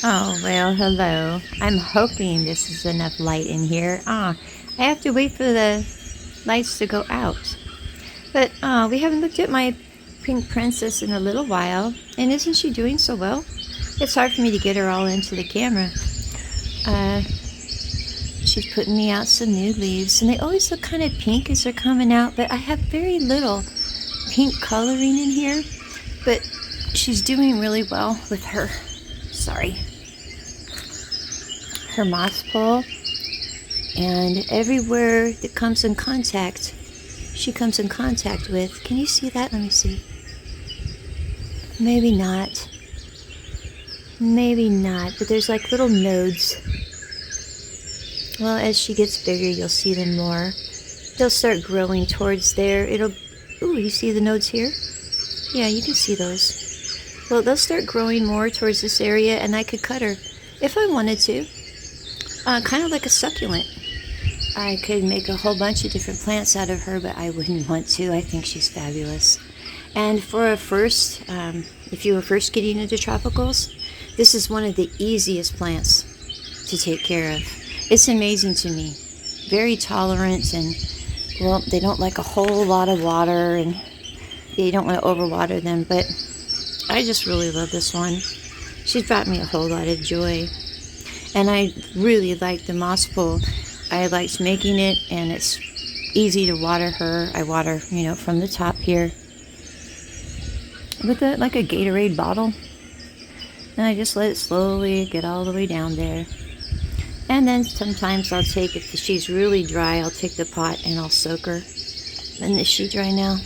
Oh, well, hello. I'm hoping this is enough light in here. I have to wait for the lights to go out. But we haven't looked at my pink princess in a little while. And isn't she doing so well? It's hard for me to get her all into the camera. She's putting me out some new leaves. And they always look kind of pink as they're coming out. But I have very little pink coloring in here. But she's doing really well with her. Sorry. Her moss pole, and everywhere that comes in contact, she comes in contact with. Can you see that? Let me see. Maybe not. Maybe not, but there's like little nodes. Well, as she gets bigger, you'll see them more. They'll start growing towards there. Ooh, you see the nodes here? Yeah, you can see those. Well, they'll start growing more towards this area, and I could cut her if I wanted to. Kind of like a succulent. I could make a whole bunch of different plants out of her, but I wouldn't want to. I think she's fabulous. And for a first, if you were first getting into tropicals, this is one of the easiest plants to take care of. It's amazing to me. Very tolerant, and, well, they don't like a whole lot of water, and you don't want to overwater them, but I just really love this one. She's brought me a whole lot of joy. And I really like the moss pole. I liked making it, and it's easy to water her. I water, from the top here with like a Gatorade bottle. And I just let it slowly get all the way down there. And then sometimes I'll take, if she's really dry, I'll take the pot and I'll soak her. And is she dry now?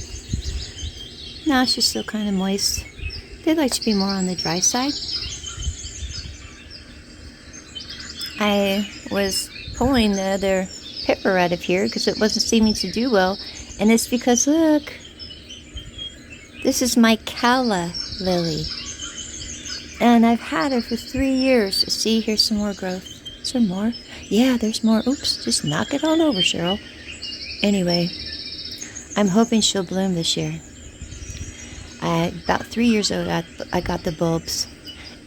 No, she's still kind of moist. They like to be more on the dry side. I was pulling the other pepper out of here because it wasn't seeming to do well. And it's because, look, this is my calla lily. And I've had her for 3 years. See, here's some more growth. Is there more? Yeah, there's more. Oops, just knock it on over, Cheryl. Anyway, I'm hoping she'll bloom this year. About 3 years old, I got the bulbs.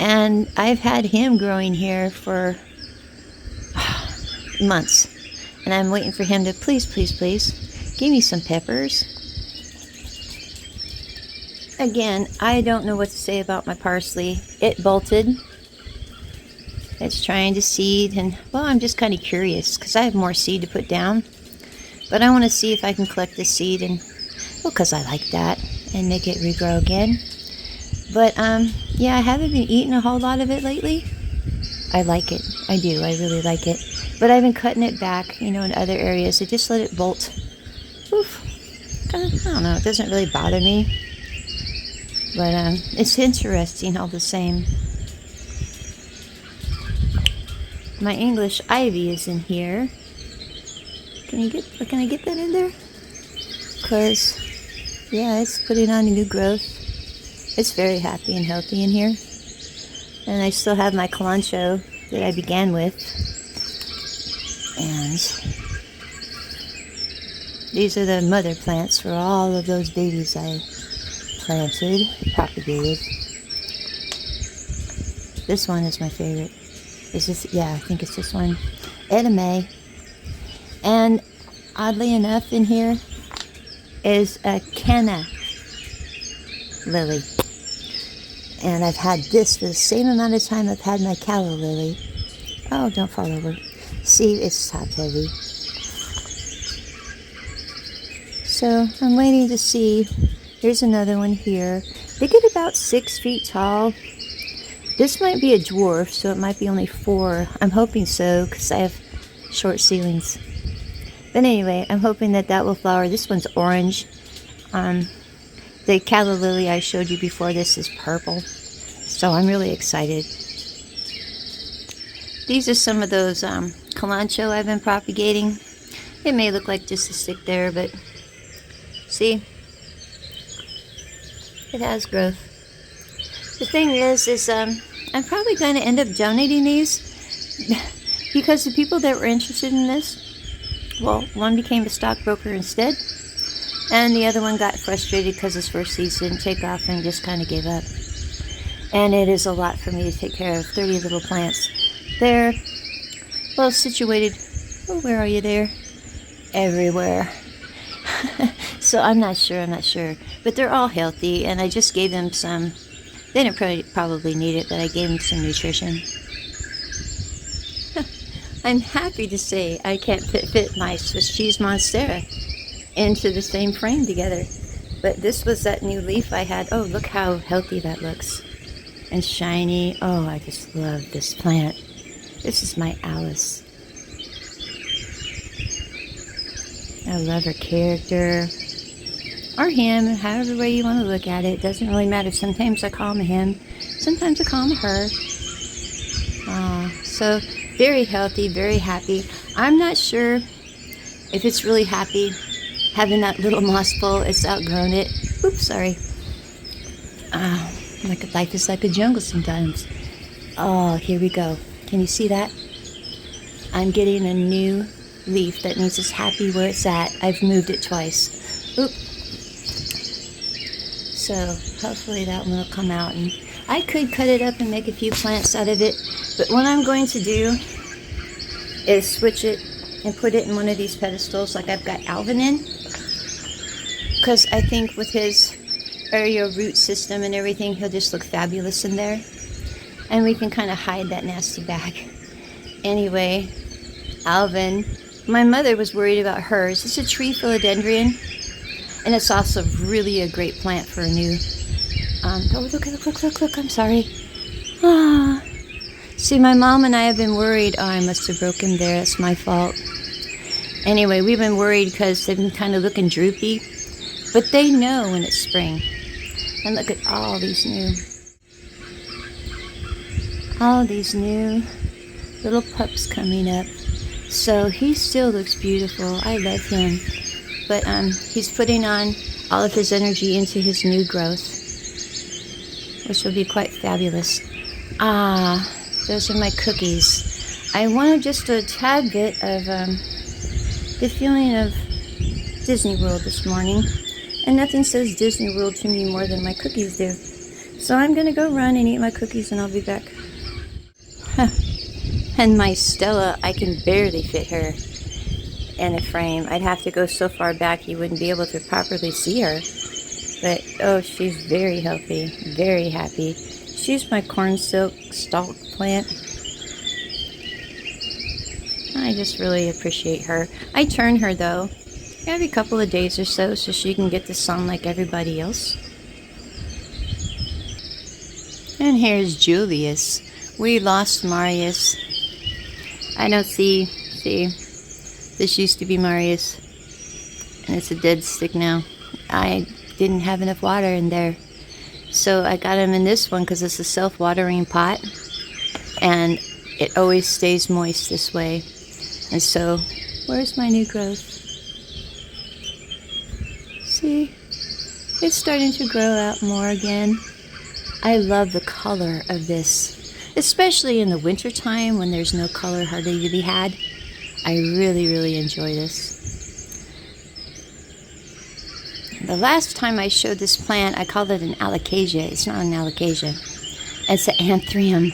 And I've had him growing here for months, and I'm waiting for him to please give me some peppers. Again, I don't know what to say about my parsley. It bolted. It's trying to seed, and, well, I'm just kind of curious because I have more seed to put down, but I want to see if I can collect the seed, and, well, because I like that, and make it regrow again. But yeah, I haven't been eating a whole lot of it lately. I like it. I do. I really like it. But I've been cutting it back, in other areas. I just let it bolt. Oof. I don't know. It doesn't really bother me. But it's interesting all the same. My English ivy is in here. Can I get that in there? Because, yeah, it's putting on a new growth. It's very happy and healthy in here. And I still have my kalanchoe that I began with. And these are the mother plants for all of those babies I planted, propagated. This one is my favorite. Is this? Yeah, I think it's this one. Edamame. And oddly enough, in here is a canna lily. And I've had this for the same amount of time I've had my calla lily. Oh, don't fall over. See, it's top heavy. So I'm waiting to see. Here's another one here. They get about 6 feet tall. This might be a dwarf, so it might be only 4. I'm hoping so, because I have short ceilings. But anyway, I'm hoping that will flower. This one's orange. The calla lily I showed you before this is purple. So I'm really excited. These are some of those kalanchoe I've been propagating. It may look like just a stick there, but see? It has growth. The thing is I'm probably going to end up donating these because the people that were interested in this, well, one became a stockbroker instead, and the other one got frustrated because his first seeds didn't take off and just kind of gave up. And it is a lot for me to take care of. 30 little plants. They're well situated. Oh, where are you there? Everywhere. So I'm not sure. But they're all healthy, and I just gave them some. They didn't probably need it, but I gave them some nutrition. I'm happy to say I can't fit my Swiss Cheese Monstera into the same frame together. But this was that new leaf I had. Oh, look how healthy that looks. And shiny. Oh, I just love this plant. This is my Alice. I love her character. Or him, however way you want to look at it. Doesn't really matter. Sometimes I call him a him. Sometimes I call him a her. So very healthy, very happy. I'm not sure if it's really happy having that little moss bowl. It's outgrown it. Oops, sorry. Life is like a jungle sometimes. Oh, here we go. Can you see that? I'm getting a new leaf. That means it's happy where it's at. I've moved it twice. Oop. So hopefully that one will come out. And I could cut it up and make a few plants out of it. But what I'm going to do is switch it and put it in one of these pedestals like I've got Alvin in. Because I think with his area root system and everything, he'll just look fabulous in there. And we can kind of hide that nasty bag. Anyway, Alvin, my mother was worried about hers. It's a tree philodendron, and it's also really a great plant for a new. Oh, look! I'm sorry. See, my mom and I have been worried. Oh, I must have broken there. It's my fault. Anyway, we've been worried because they've been kind of looking droopy, but they know when it's spring. And look at all these new little pups coming up. So he still looks beautiful. I love him. But he's putting on all of his energy into his new growth, which will be quite fabulous. Those are my cookies. I wanted just a tad bit of the feeling of Disney World this morning. And nothing says Disney World to me more than my cookies do. So I'm going to go run and eat my cookies and I'll be back. And my Stella, I can barely fit her in a frame. I'd have to go so far back you wouldn't be able to properly see her. But, oh, she's very healthy, very happy. She's my corn silk stalk plant. I just really appreciate her. I turn her, though, every couple of days or so she can get the sun like everybody else. And here's Julius. We lost Marius. I don't see, this used to be Marius, and it's a dead stick now. I didn't have enough water in there, so I got him in this one because it's a self-watering pot, and it always stays moist this way. And so, where's my new growth? See, it's starting to grow out more again. I love the color of this. Especially in the winter time when there's no color hardly to be had. I really, really enjoy this. The last time I showed this plant, I called it an alocasia. It's not an alocasia. It's an anthurium.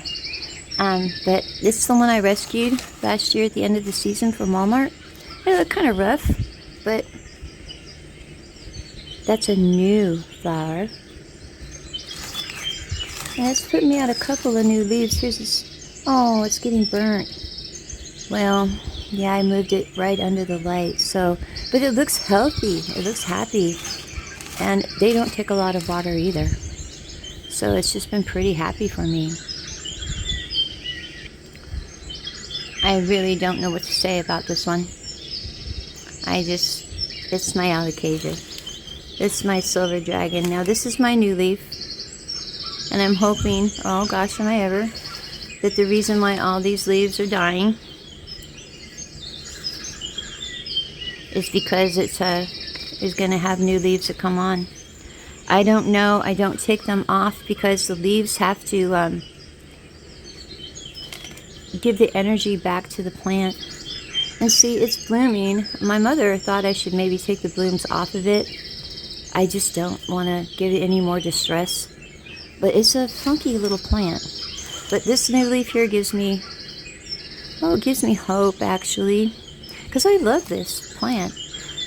But it's the one I rescued last year at the end of the season from Walmart. It looked kind of rough, but that's a new flower. And it's put me out a couple of new leaves. Here's this. Oh, it's getting burnt. Well, yeah, I moved it right under the light. So, but it looks healthy. It looks happy. And they don't take a lot of water either. So it's just been pretty happy for me. I really don't know what to say about this one. It's my alocasia. It's my silver dragon. Now this is my new leaf. And I'm hoping, oh gosh, am I ever, that the reason why all these leaves are dying is because it's is going to have new leaves that come on. I don't know. I don't take them off because the leaves have to give the energy back to the plant. And see, it's blooming. My mother thought I should maybe take the blooms off of it. I just don't want to give it any more distress. But it's a funky little plant. But this new leaf here gives me, oh, it gives me hope actually. Because I love this plant.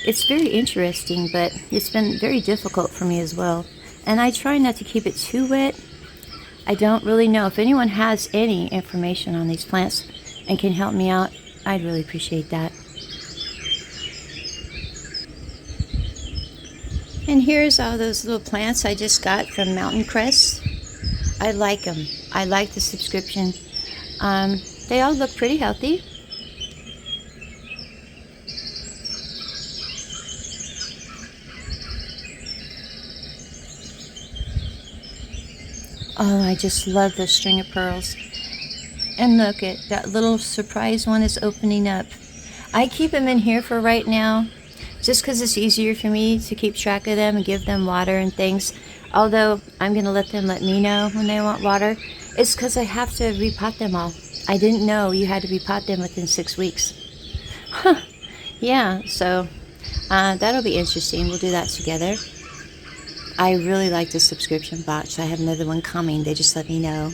It's very interesting, but it's been very difficult for me as well. And I try not to keep it too wet. I don't really know. If anyone has any information on these plants and can help me out, I'd really appreciate that. And here's all those little plants I just got from Mountain Crest. I like them. I like the subscription. They all look pretty healthy. Oh, I just love the string of pearls. And look at that little surprise one is opening up. I keep them in here for right now, just because it's easier for me to keep track of them and give them water and things. Although I'm going to let them let me know when they want water. It's because I have to repot them all. I didn't know you had to repot them within 6 weeks. Huh. Yeah, so that'll be interesting. We'll do that together. I really like the subscription box. I have another one coming. They just let me know.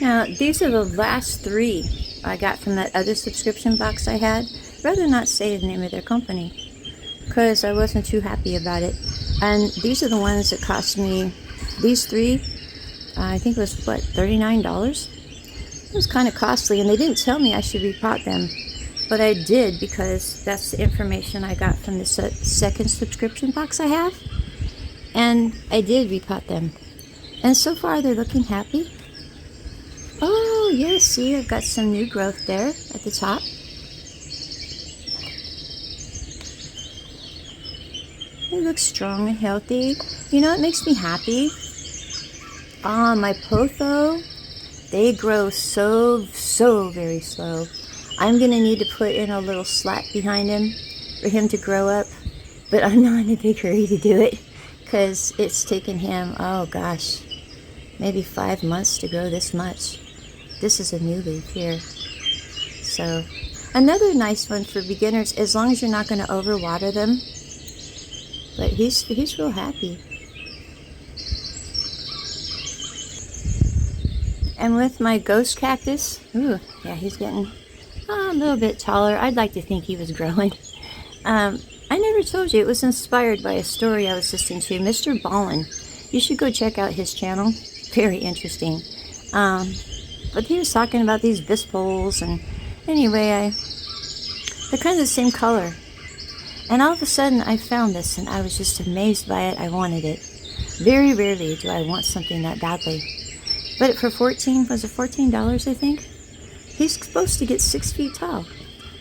Now, these are the last 3 I got from that other subscription box I had. I'd rather not say the name of their company because I wasn't too happy about it. And these are the ones that cost me, these 3, I think it was, what, $39? It was kind of costly, and they didn't tell me I should repot them. But I did because that's the information I got from the second subscription box I have. And I did repot them. And so far they're looking happy. Oh, yes, see, I've got some new growth there at the top. They look strong and healthy. You know, it makes me happy. My Pothos, they grow so very slow. I'm going to need to put in a little slat behind him for him to grow up. But I'm not in a big hurry to do it because it's taken him, oh gosh, maybe 5 months to grow this much. This is a new leaf here. So, another nice one for beginners, as long as you're not going to overwater them. But he's real happy. And with my ghost cactus, ooh, yeah, he's getting a little bit taller. I'd like to think he was growing. I never told you, it was inspired by a story I was listening to. Mr. Ballin. You should go check out his channel. Very interesting. But he was talking about these bisque poles, and anyway, they're kind of the same color. And all of a sudden, I found this, and I was just amazed by it. I wanted it. Very rarely do I want something that badly. But for $14, I think? He's supposed to get 6 feet tall.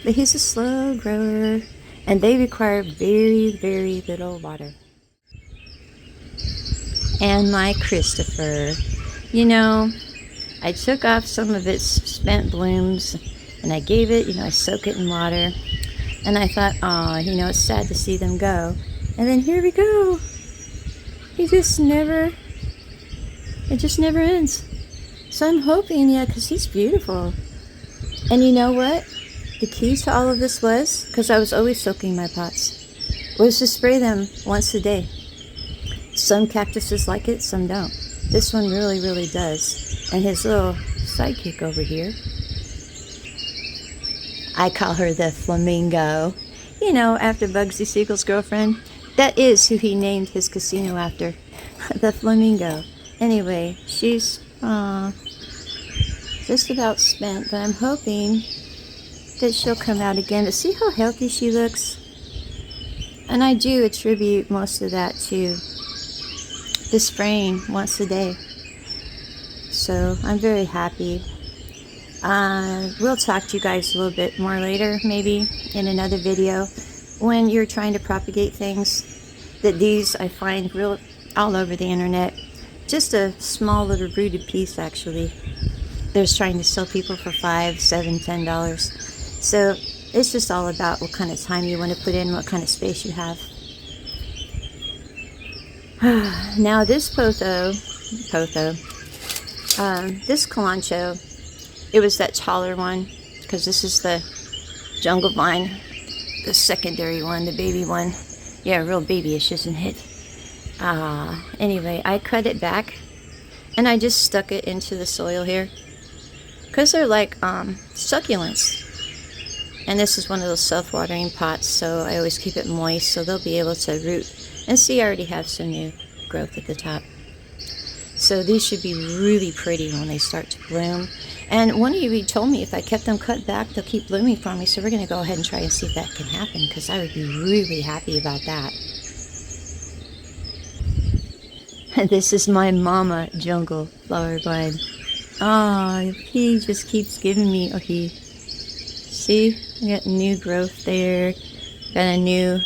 But he's a slow grower, and they require very little water. And my Christopher. You know, I took off some of its spent blooms, and I gave it, I soak it in water. And I thought, oh, it's sad to see them go. And then here we go. It just never ends. So I'm hoping, because he's beautiful. And you know what? The key to all of this was, because I was always soaking my pots, was to spray them once a day. Some cactuses like it, some don't. This one really does. And his little sidekick over here, I call her the flamingo. After Bugsy Siegel's girlfriend. That is who he named his casino after. The flamingo. Anyway, she's just about spent, but I'm hoping that she'll come out again. But see how healthy she looks? And I do attribute most of that to the spraying once a day. So I'm very happy. We'll talk to you guys a little bit more later, maybe in another video, when you're trying to propagate things. That these I find real all over the internet. Just a small little rooted piece, actually. They're trying to sell people for $5, $7, $10. So it's just all about what kind of time you want to put in, what kind of space you have. Now this this kalanchoe, it was that taller one, because this is the jungle vine, the secondary one, the baby one. Yeah, real babyish, isn't it? Anyway, I cut it back and I just stuck it into the soil here because they're like succulents. And this is one of those self-watering pots, so I always keep it moist so they'll be able to root. And see, I already have some new growth at the top. So these should be really pretty when they start to bloom. And one of you told me if I kept them cut back, they'll keep blooming for me. So we're going to go ahead and try and see if that can happen, because I would be really happy about that. This is my mama jungle flower bud. Oh, he just keeps giving me, see, I got new growth there, got a new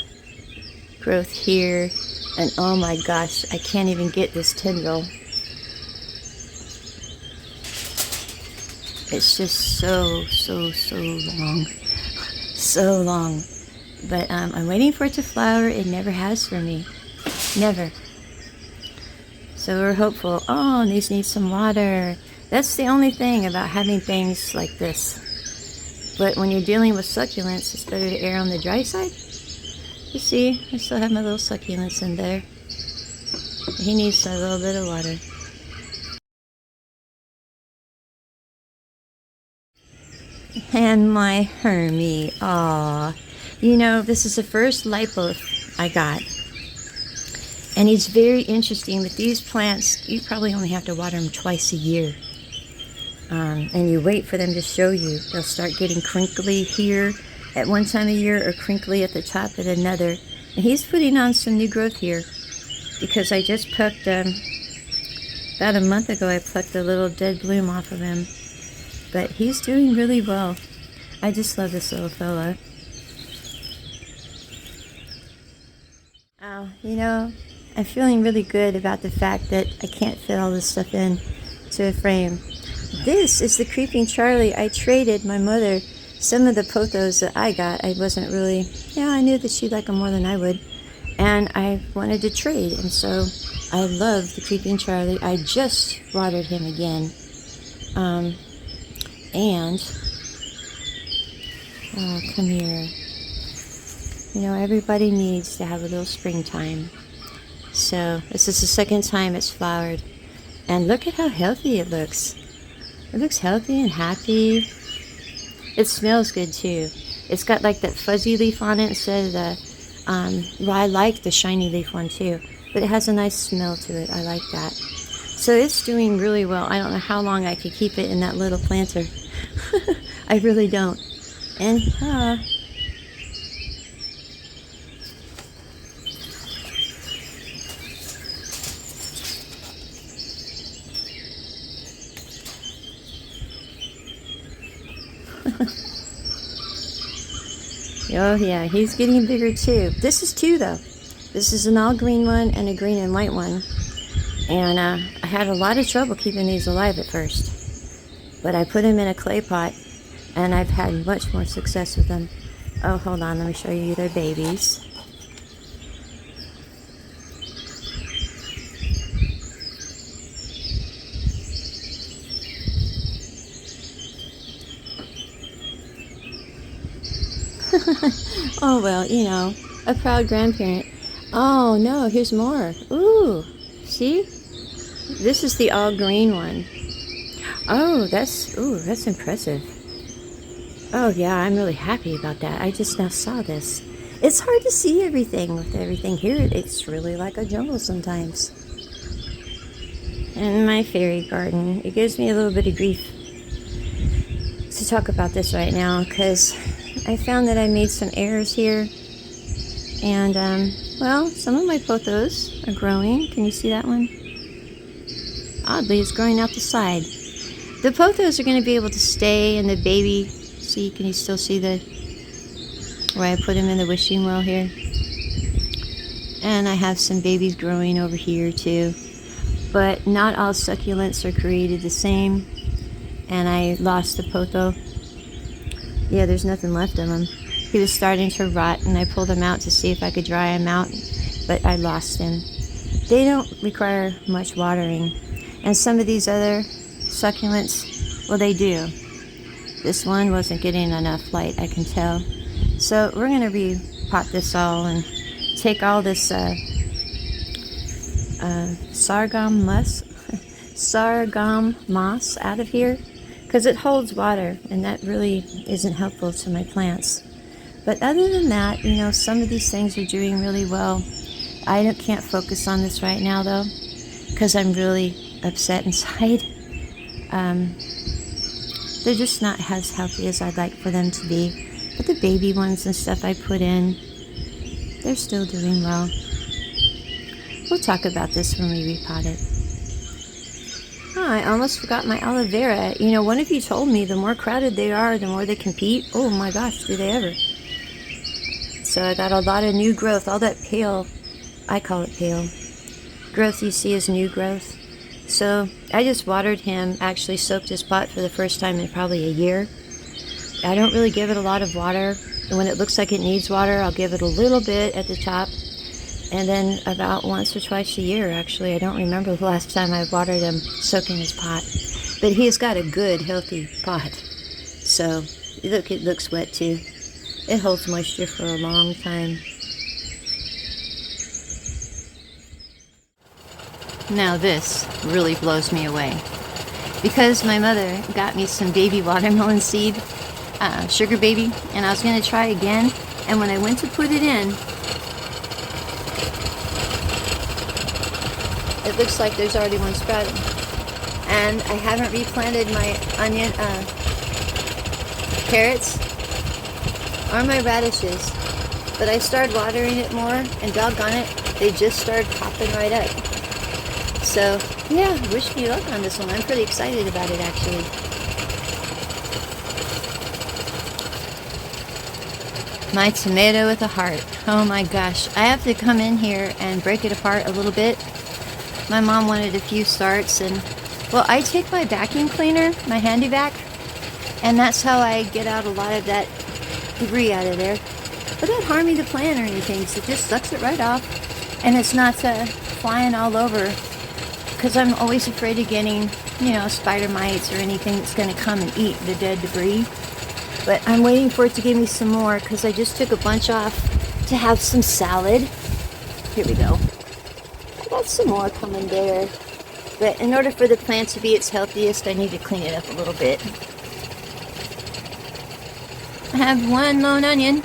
growth here, and oh my gosh, I can't even get this tendril. It's just so long, so long. But I'm waiting for it to flower. It never has for me, never. So we're hopeful. Oh, and these need some water. That's the only thing about having things like this. But when you're dealing with succulents, it's better to err on the dry side. You see, I still have my little succulents in there. He needs a little bit of water. And my Hermie, aw. You know, this is the first lipoth I got. And it's very interesting with these plants, you probably only have to water them twice a year. And you wait for them to show you. They'll start getting crinkly here at one time of year or crinkly at the top at another. And he's putting on some new growth here because I just plucked, about a month ago, I plucked a little dead bloom off of him. But he's doing really well. I just love this little fella. Oh, you know, I'm feeling really good about the fact that I can't fit all this stuff in to a frame. This is the Creeping Charlie. I traded my mother some of the pothos that I got. I wasn't really, I knew that she'd like them more than I would. And I wanted to trade. And so I love the Creeping Charlie. I just watered him again. Oh, come here. You know, everybody needs to have a little springtime. So this is the second time it's flowered. And look at how healthy it looks. It looks healthy and happy. It smells good too. It's got like that fuzzy leaf on it instead of the, well, I like the shiny leaf one too. But it has a nice smell to it. I like that. So it's doing really well. I don't know how long I could keep it in that little planter. I really don't. And, oh yeah, he's getting bigger too. This is two though. This is an all green one and a green and white one. And I had a lot of trouble keeping these alive at first. But I put them in a clay pot and I've had much more success with them. Oh, hold on, let me show you their babies. Oh, well, you know, a proud grandparent. Oh, no, here's more. Ooh, see? This is the all green one. Oh, that's impressive. Oh, yeah, I'm really happy about that. I just now saw this. It's hard to see everything with everything here. It's really like a jungle sometimes. And my fairy garden. It gives me a little bit of grief to talk about this right now because I found that I made some errors here. And, well, some of my pothos are growing. Can you see that one? Oddly, it's growing out the side. The pothos are going to be able to stay in the baby. See, can you still see where I put them in the wishing well here? And I have some babies growing over here too. But not all succulents are created the same. And I lost the potho. Yeah, there's nothing left of him. He was starting to rot and I pulled him out to see if I could dry him out. But I lost him. They don't require much watering. And some of these other succulents, well, they do. This one wasn't getting enough light, I can tell. So we're going to repot this all and take all this sorghum moss out of here, because it holds water, and that really isn't helpful to my plants. But other than that, you know, some of these things are doing really well. I can't focus on this right now though, because I'm really upset inside. They're just not as healthy as I'd like for them to be. But the baby ones and stuff I put in, they're still doing well. We'll talk about this when we repot it. Oh, I almost forgot my aloe vera. You know, one of you told me the more crowded they are, the more they compete. Oh my gosh, do they ever. So I got a lot of new growth. All that pale, I call it pale, growth you see is new growth. So I just watered him, actually soaked his pot for the first time in probably a year. I don't really give it a lot of water. And when it looks like it needs water, I'll give it a little bit at the top. And then about once or twice a year, actually. I don't remember the last time I watered him soaking his pot. But he's got a good, healthy pot. So, look, it looks wet too. It holds moisture for a long time. Now this really blows me away. Because my mother got me some baby watermelon seed, sugar baby, and I was going to try again. And when I went to put it in, it looks like there's already one sprouting. And I haven't replanted my onion, carrots, or my radishes. But I started watering it more, and doggone it, they just started popping right up. So, yeah, wish me luck on this one. I'm pretty excited about it, actually. My tomato with a heart. Oh my gosh. I have to come in here and break it apart a little bit. My mom wanted a few starts, and, well, I take my vacuum cleaner, my handy vac, and that's how I get out a lot of that debris out of there. But it doesn't harm me the plant or anything, so it just sucks it right off, and it's not flying all over. Because I'm always afraid of getting, you know, spider mites or anything that's going to come and eat the dead debris. But I'm waiting for it to give me some more, because I just took a bunch off to have some salad. Here we go. I got some more coming there. But in order for the plant to be its healthiest, I need to clean it up a little bit. I have one lone onion.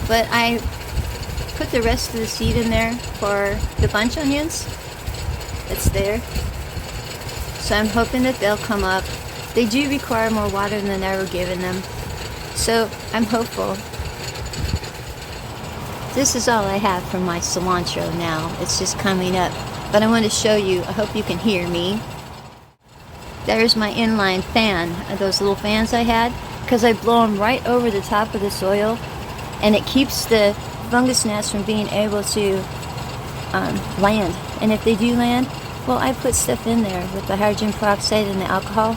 But I put the rest of the seed in there for the bunch onions. It's there. So I'm hoping that they'll come up. They do require more water than I were giving them. So I'm hopeful. This is all I have from my cilantro now. It's just coming up. But I want to show you, I hope you can hear me. There's my inline fan, those little fans I had, because I blow them right over the top of the soil, and it keeps the fungus gnats from being able to land. And if they do land, well, I put stuff in there with the hydrogen peroxide and the alcohol,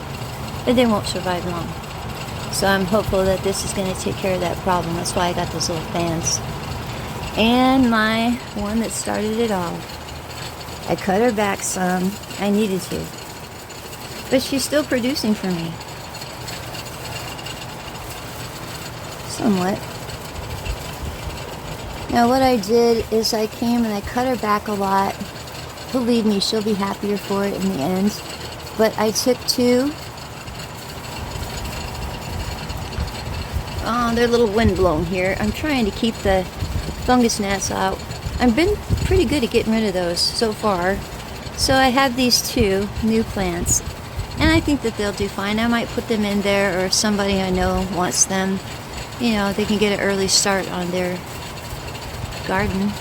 but they won't survive long. So I'm hopeful that this is going to take care of that problem. That's why I got those little fans. And my one that started it all. I cut her back some. I needed to. But she's still producing for me. Somewhat. Now what I did is I came and I cut her back a lot. Believe me, she'll be happier for it in the end. But I took two. Oh, they're a little windblown here. I'm trying to keep the fungus gnats out. I've been pretty good at getting rid of those so far. So I have these two new plants. And I think that they'll do fine. I might put them in there, or if somebody I know wants them, you know, they can get an early start on their garden.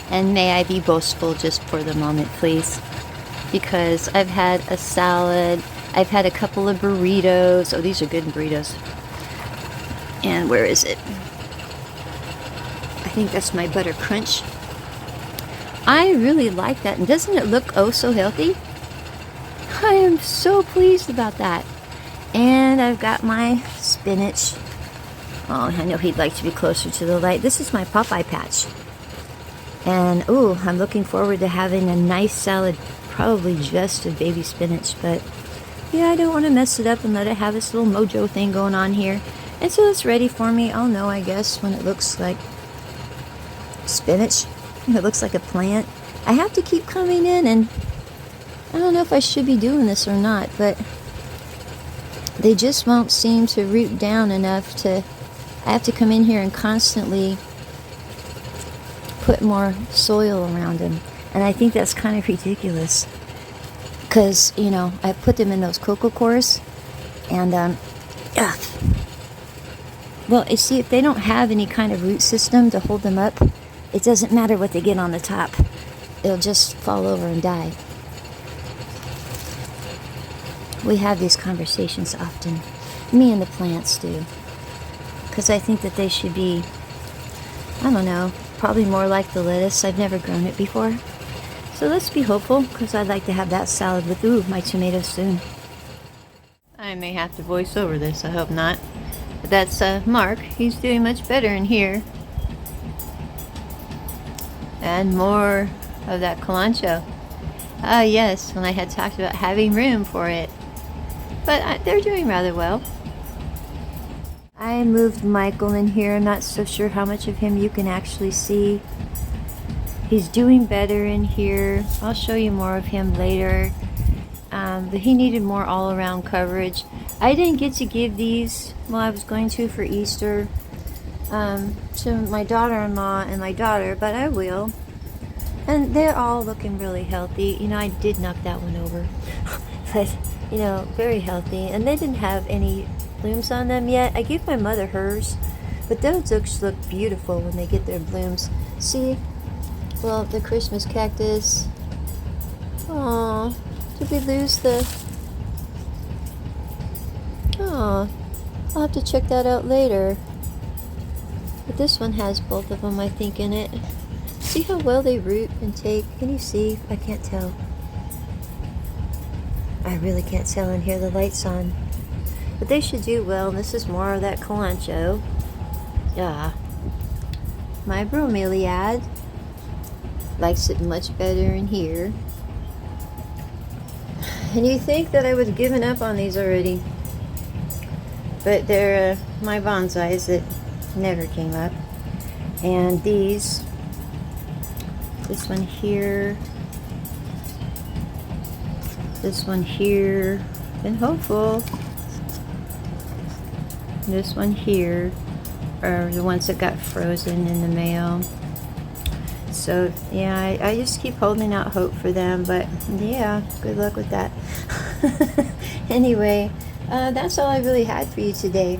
And may I be boastful just for the moment, please, because I've had a salad, I've had a couple of burritos. Oh, these are good burritos. And where is it? I think that's my buttercrunch. I really like that, and doesn't it look oh so healthy? I am so pleased about that. And I've got my spinach. Oh, I know he'd like to be closer to the light. This is my Popeye patch. And, ooh, I'm looking forward to having a nice salad, probably just of baby spinach, but yeah, I don't want to mess it up and let it have this little mojo thing going on here. Until it's ready for me. I'll know, I guess, when it looks like spinach. It looks like a plant. I have to keep coming in, and I don't know if I should be doing this or not, but they just won't seem to root down enough to... I have to come in here and constantly put more soil around them. And I think that's kind of ridiculous. Because, you know, I put them in those cocoa cores. And, well, you see, if they don't have any kind of root system to hold them up, it doesn't matter what they get on the top. It'll just fall over and die. We have these conversations often. Me and the plants do. Because I think that they should be, I don't know, probably more like the lettuce. I've never grown it before. So let's be hopeful, because I'd like to have that salad with, my tomatoes soon. I may have to voice over this, I hope not. But that's Mark. He's doing much better in here. And more of that kalanchoe. Ah, yes, when I had talked about having room for it. But they're doing rather well. I moved Michael in here. I'm not so sure how much of him you can actually see. He's doing better in here. I'll show you more of him later. But he needed more all-around coverage. I didn't get to give these, well, I was going to for Easter, to my daughter-in-law and my daughter, but I will. And they're all looking really healthy. You know, I did knock that one over. But, you know, very healthy. And they didn't have any blooms on them yet. I gave my mother hers, but those look beautiful when they get their blooms. See, well, the Christmas cactus. Aww, did we lose the... Aww, I'll have to check that out later. But this one has both of them, I think, in it. See how well they root and take? Can you see? I can't tell. I really can't tell in here, the light's on. But they should do well, and this is more of that kalanchoe. Yeah. My Bromiliad likes it much better in here. And you think that I would have given up on these already. But they're my bonsais that never came up. And these, this one here, this one here, been hopeful. This one here are the ones that got frozen in the mail. So yeah, I just keep holding out hope for them, but yeah, good luck with that. Anyway, that's all I really had for you today.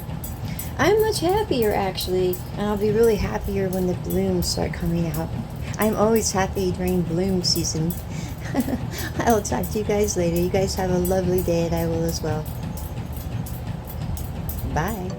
I'm much happier, actually, and I'll be really happier when the blooms start coming out. I'm always happy during bloom season. I'll talk to you guys later. You guys have a lovely day, and I will as well. Bye.